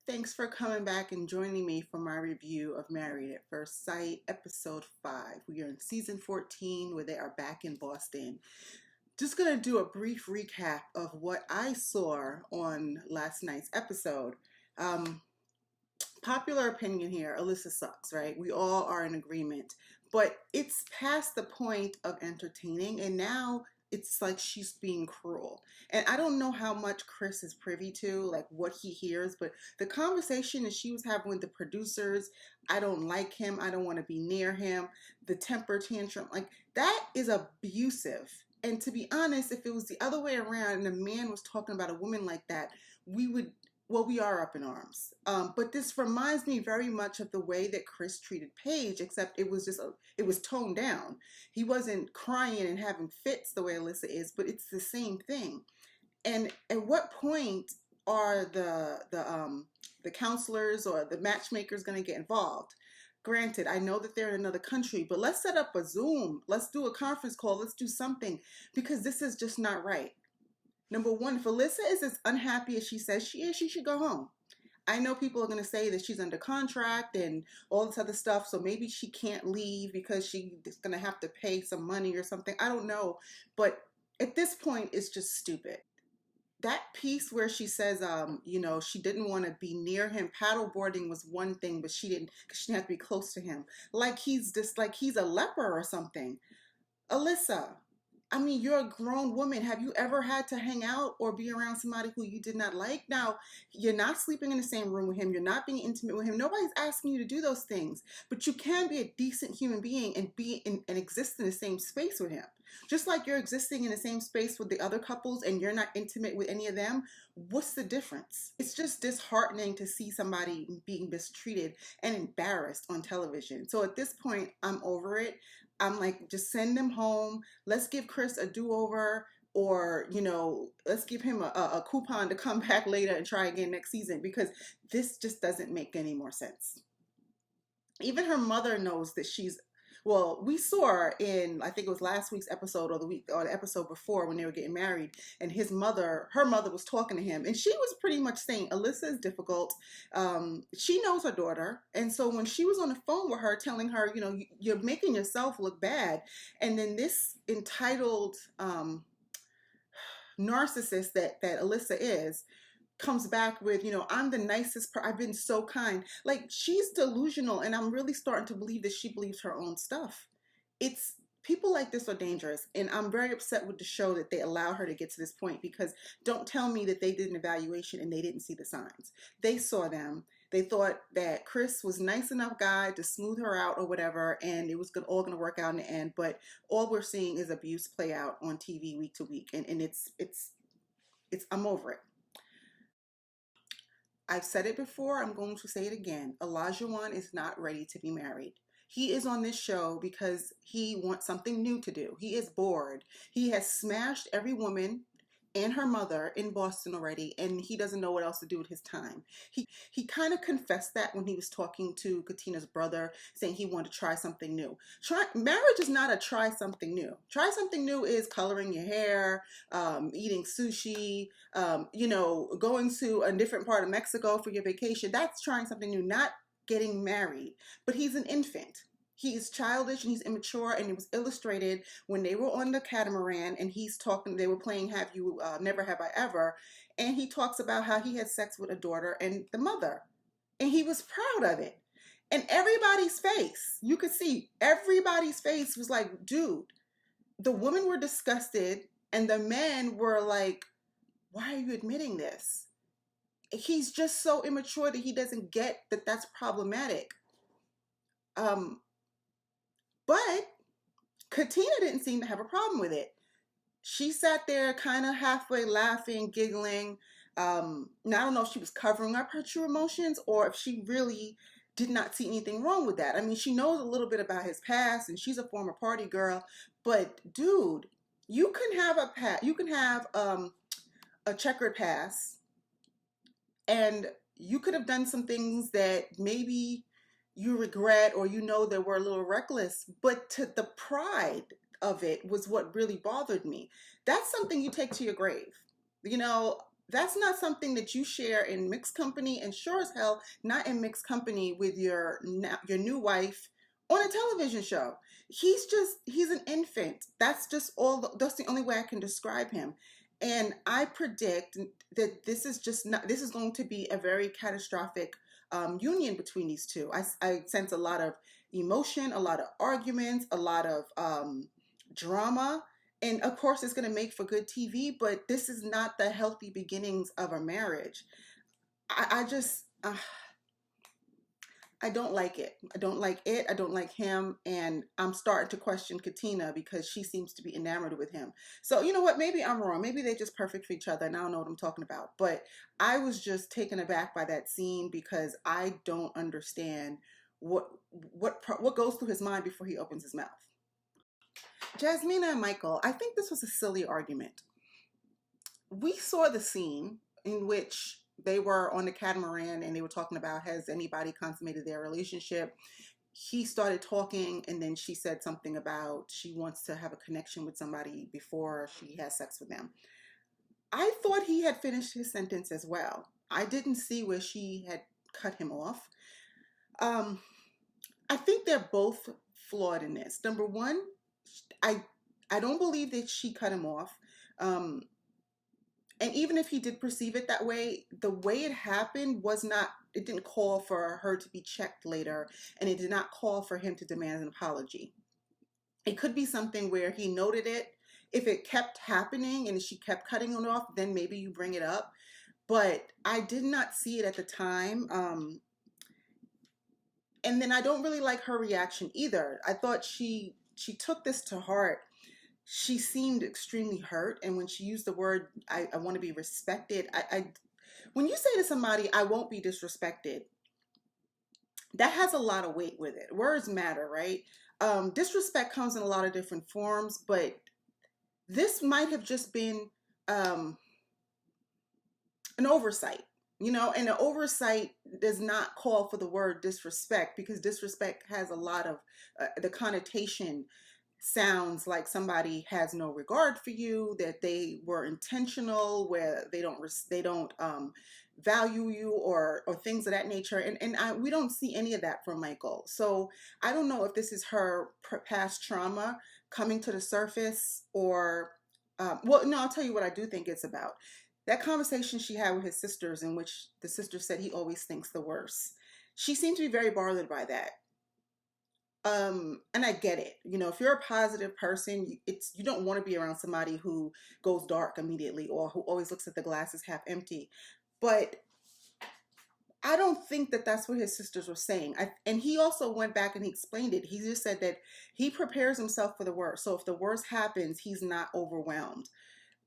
Thanks for coming back and joining me for my review of Married at First Sight, episode 5. We are in season 14 where they are back in Boston. Just going to do a brief recap of what I saw on last night's episode. Popular opinion here, Alyssa sucks, right? We all are in agreement. But it's past the point of entertaining, and now it's like she's being cruel. And I don't know how much Chris is privy to, like what he hears, but the conversation that she was having with the producers, I don't like him, I don't want to be near him, the temper tantrum, like that is abusive. And to be honest, if it was the other way around and a man was talking about a woman like that, we would, well, we are up in arms. But this reminds me very much of the way that Chris treated Paige, except it was it was toned down. He wasn't crying and having fits the way Alyssa is, but it's the same thing. And at what point are the counselors or the matchmakers going to get involved? Granted, I know that they're in another country, but let's set up a Zoom. Let's do a conference call. Let's do something, because this is just not right. Number one, if Alyssa is as unhappy as she says she is, she should go home. I know people are going to say that she's under contract and all this other stuff, so maybe she can't leave because she's going to have to pay some money or something. I don't know. But at this point, it's just stupid. That piece where she says, she didn't want to be near him. Paddleboarding was one thing, but she didn't, because she didn't have to be close to him. Like he's a leper or something. Alyssa, I mean, you're a grown woman. Have you ever had to hang out or be around somebody who you did not like? Now, you're not sleeping in the same room with him. You're not being intimate with him. Nobody's asking you to do those things. But you can be a decent human being and and exist in the same space with him. Just like you're existing in the same space with the other couples and you're not intimate with any of them. What's the difference? It's just disheartening to see somebody being mistreated and embarrassed on television. So at this point, I'm over it. I'm like, just send them home. Let's give Chris a do-over, or, let's give him a coupon to come back later and try again next season, because this just doesn't make any more sense. Even her mother knows that well, we saw her in, I think it was last week's episode or the episode before when they were getting married, and her mother was talking to him, and she was pretty much saying, Alyssa is difficult. She knows her daughter, and so when she was on the phone with her telling her, you're making yourself look bad, and then this entitled narcissist that Alyssa is, comes back with, I'm the nicest I've been so kind. Like, she's delusional, and I'm really starting to believe that she believes her own stuff. It's people like this are dangerous, and I'm very upset with the show that they allow her to get to this point, because don't tell me that they did an evaluation and they didn't see the signs. They saw them. They thought that Chris was nice enough guy to smooth her out or whatever, and it was all going to work out in the end, but all we're seeing is abuse play out on TV week to week, and it's I'm over it. I've said it before, I'm going to say it again. Olajuwon is not ready to be married. He is on this show because he wants something new to do. He is bored. He has smashed every woman and her mother in Boston already, and he doesn't know what else to do with his time. He kind of confessed that when he was talking to Katina's brother, saying he wanted to try something new. Marriage is not a try something new. Try something new is coloring your hair, eating sushi, going to a different part of Mexico for your vacation. That's trying something new, not getting married. But he's an infant. He's childish and he's immature, and it was illustrated when they were on the catamaran and they were playing Never Have I Ever, and he talks about how he had sex with a daughter and the mother, and he was proud of it. And everybody's face, you could see everybody's face was like, dude, the women were disgusted and the men were like, why are you admitting this? He's just so immature that he doesn't get that that's problematic. But Katina didn't seem to have a problem with it. She sat there kind of halfway laughing, giggling. Now, I don't know if she was covering up her true emotions or if she really did not see anything wrong with that. I mean, she knows a little bit about his past, and she's a former party girl. But, dude, you can have a checkered past, and you could have done some things that maybe you regret or that were a little reckless, but the pride of it was what really bothered me. That's something you take to your grave. That's not something that you share in mixed company, and sure as hell not in mixed company with your new wife on a television show. He's an infant. That's just that's the only way I can describe him. And I predict that this is just not this is going to be a very catastrophic union between these two. I sense a lot of emotion, a lot of arguments, a lot of drama, and of course it's going to make for good TV, but this is not the healthy beginnings of a marriage. I just I don't like it. I don't like it. I don't like him, and I'm starting to question Katina because she seems to be enamored with him. So you know what, maybe I'm wrong, maybe they're just perfect for each other and I don't know what I'm talking about, but I was just taken aback by that scene because I don't understand what goes through his mind before he opens his mouth. Jasmina and Michael, I think this was a silly argument. We saw the scene in which they were on the catamaran and they were talking about, has anybody consummated their relationship? He started talking and then she said something about she wants to have a connection with somebody before she has sex with them. I thought he had finished his sentence as well. I didn't see where she had cut him off. Um, I think they're both flawed in this. Number one, I I don't believe that she cut him off. Um, and even if he did perceive it that way, the way it happened was not, it didn't call for her to be checked later, and it did not call for him to demand an apology. It could be something where he noted it. If it kept happening and she kept cutting it off, then maybe you bring it up. But I did not see it at the time. And then I don't really like her reaction either. I thought she took this to heart. She seemed extremely hurt, and when she used the word I want to be respected, when you say to somebody I won't be disrespected, that has a lot of weight with it. Words matter, right? Disrespect comes in a lot of different forms, but this might have just been um, an oversight, and an oversight does not call for the word disrespect, because disrespect has a lot of the connotation sounds like somebody has no regard for you, that they were intentional, where they don't value you, or things of that nature. We don't see any of that from Michael. So I don't know if this is her past trauma coming to the surface, or well, no, I'll tell you what I do think it's about. That conversation she had with his sisters, in which the sister said he always thinks the worst. She seemed to be very bothered by that. And I get it. If you're a positive person, you don't want to be around somebody who goes dark immediately, or who always looks at the glasses half empty. But I don't think that that's what his sisters were saying. And he also went back and he explained it. He just said that he prepares himself for the worst. So if the worst happens, he's not overwhelmed.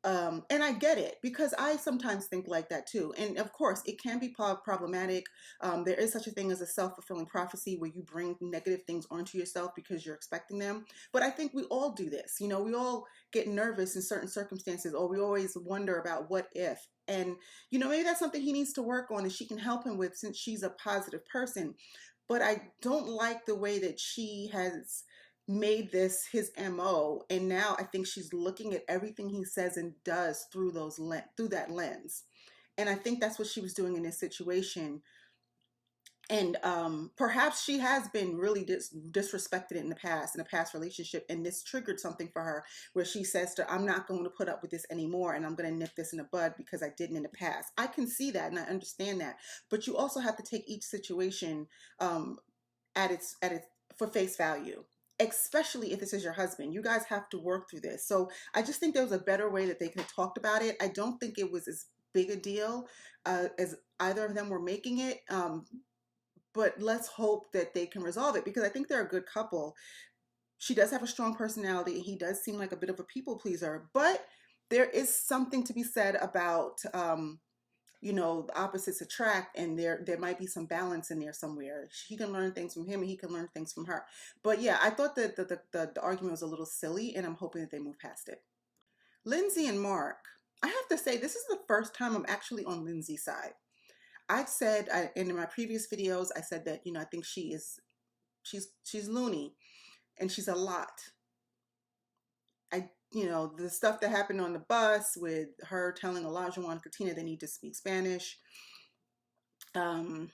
And I get it, because I sometimes think like that too. And of course, it can be problematic. There is such a thing as a self-fulfilling prophecy, where you bring negative things onto yourself because you're expecting them. But I think we all do this. We all get nervous in certain circumstances, or we always wonder about what if. And, maybe that's something he needs to work on and she can help him with, since she's a positive person. But I don't like the way that she has made this his MO, and now I think she's looking at everything he says and does through through that lens. And I think that's what she was doing in this situation. And perhaps she has been really disrespected in a past relationship, and this triggered something for her, where she says to, I'm not going to put up with this anymore, and I'm going to nip this in the bud because I didn't in the past. I can see that and I understand that, but you also have to take each situation at its for face value, especially if this is your husband. You guys have to work through this. So I just think there was a better way that they could have talked about it. I don't think it was as big a deal as either of them were making it. But let's hope that they can resolve it, because I think they're a good couple. She does have a strong personality, and he does seem like a bit of a people pleaser, but there is something to be said about the opposites attract, and there might be some balance in there somewhere. He can learn things from him and he can learn things from her. But yeah, I thought that the argument was a little silly, and I'm hoping that they move past it. Lyndsey and Mark, I have to say, this is the first time I'm actually on Lyndsey's side. I've said in my previous videos, I said that I think she's loony, and she's a lot. the stuff that happened on the bus with her telling Olajuwon and Katina they need to speak Spanish. Um,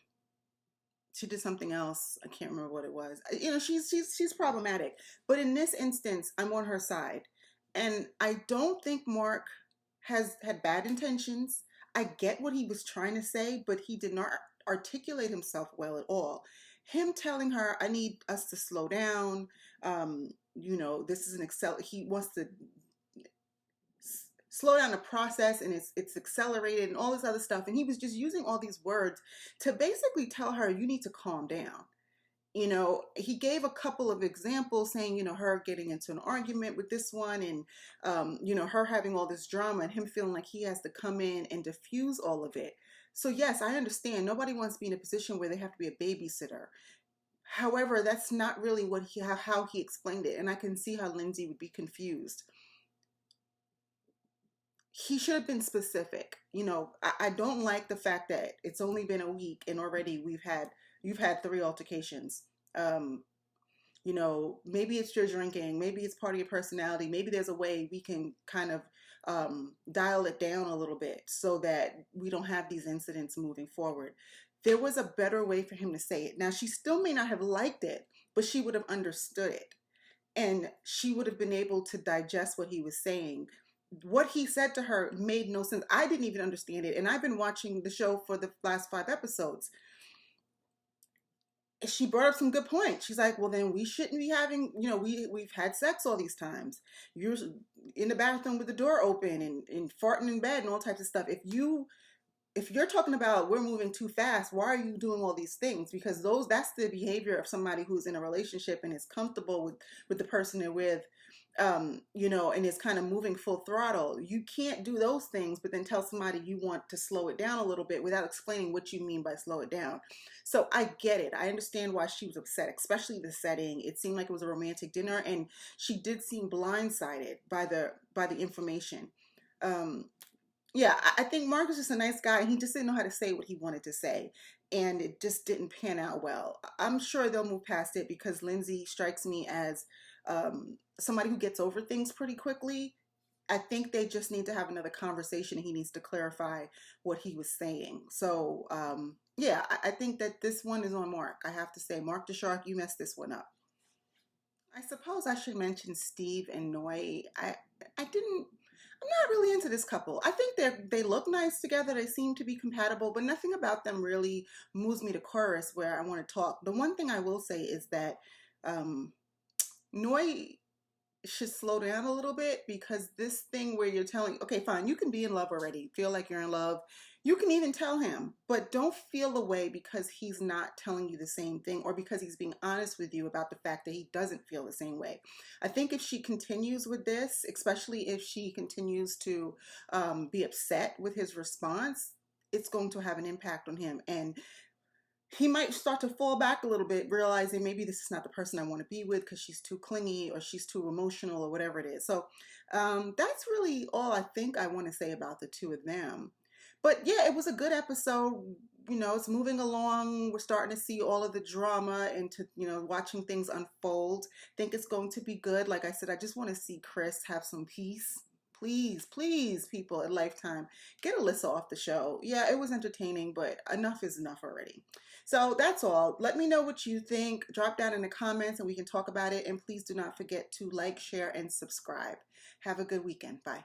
she did something else. I can't remember what it was. She's problematic. But in this instance, I'm on her side. And I don't think Mark has had bad intentions. I get what he was trying to say, but he did not articulate himself well at all. Him telling her, I need us to slow down. This is an he wants to slow down the process, and it's accelerated and all this other stuff, and he was just using all these words to basically tell her, you need to calm down. He gave a couple of examples saying, her getting into an argument with this one, and her having all this drama, and him feeling like he has to come in and diffuse all of it. So yes, I understand nobody wants to be in a position where they have to be a babysitter. However, that's not really how he explained it, and I can see how Lyndsey would be confused. He should have been specific. I don't like the fact that it's only been a week and already you've had 3 altercations. Maybe it's your drinking, maybe it's part of your personality, maybe there's a way we can kind of dial it down a little bit so that we don't have these incidents moving forward. There was a better way for him to say it. Now, she still may not have liked it, but she would have understood it. And she would have been able to digest what he was saying. What he said to her made no sense. I didn't even understand it. And I've been watching the show for the last 5 episodes. She brought up some good points. She's like, well, then we shouldn't be having, we've had sex all these times. You're in the bathroom with the door open and farting in bed and all types of stuff. If you're talking about we're moving too fast, why are you doing all these things? Because that's the behavior of somebody who's in a relationship and is comfortable with the person they're with, and is kind of moving full throttle. You can't do those things, but then tell somebody you want to slow it down a little bit without explaining what you mean by slow it down. So I get it. I understand why she was upset, especially the setting. It seemed like it was a romantic dinner, and she did seem blindsided by the information. Yeah, I think Mark was just a nice guy. He just didn't know how to say what he wanted to say. And it just didn't pan out well. I'm sure they'll move past it because Lyndsey strikes me as somebody who gets over things pretty quickly. I think they just need to have another conversation, and he needs to clarify what he was saying. So, yeah, I think that this one is on Mark. I have to say, Mark the Shark, you messed this one up. I suppose I should mention Steve and Noi. I'm not really into this couple. I think they look nice together. They seem to be compatible, but nothing about them really moves me to chorus where I want to talk. The one thing I will say is that Noi should slow down a little bit, because this thing where you're telling, okay, fine, you can be in love already, feel like you're in love. You can even tell him, but don't feel away because he's not telling you the same thing, or because he's being honest with you about the fact that he doesn't feel the same way. I think if she continues with this, especially if she continues to be upset with his response, it's going to have an impact on him. And he might start to fall back a little bit, realizing maybe this is not the person I want to be with because she's too clingy or she's too emotional or whatever it is. So that's really all I think I want to say about the two of them. But yeah, it was a good episode. It's moving along. We're starting to see all of the drama and watching things unfold. Think it's going to be good. Like I said, I just want to see Chris have some peace. Please, please, people at Lifetime, get Alyssa off the show. Yeah, it was entertaining, but enough is enough already. So that's all. Let me know what you think. Drop down in the comments and we can talk about it. And please do not forget to like, share, and subscribe. Have a good weekend. Bye.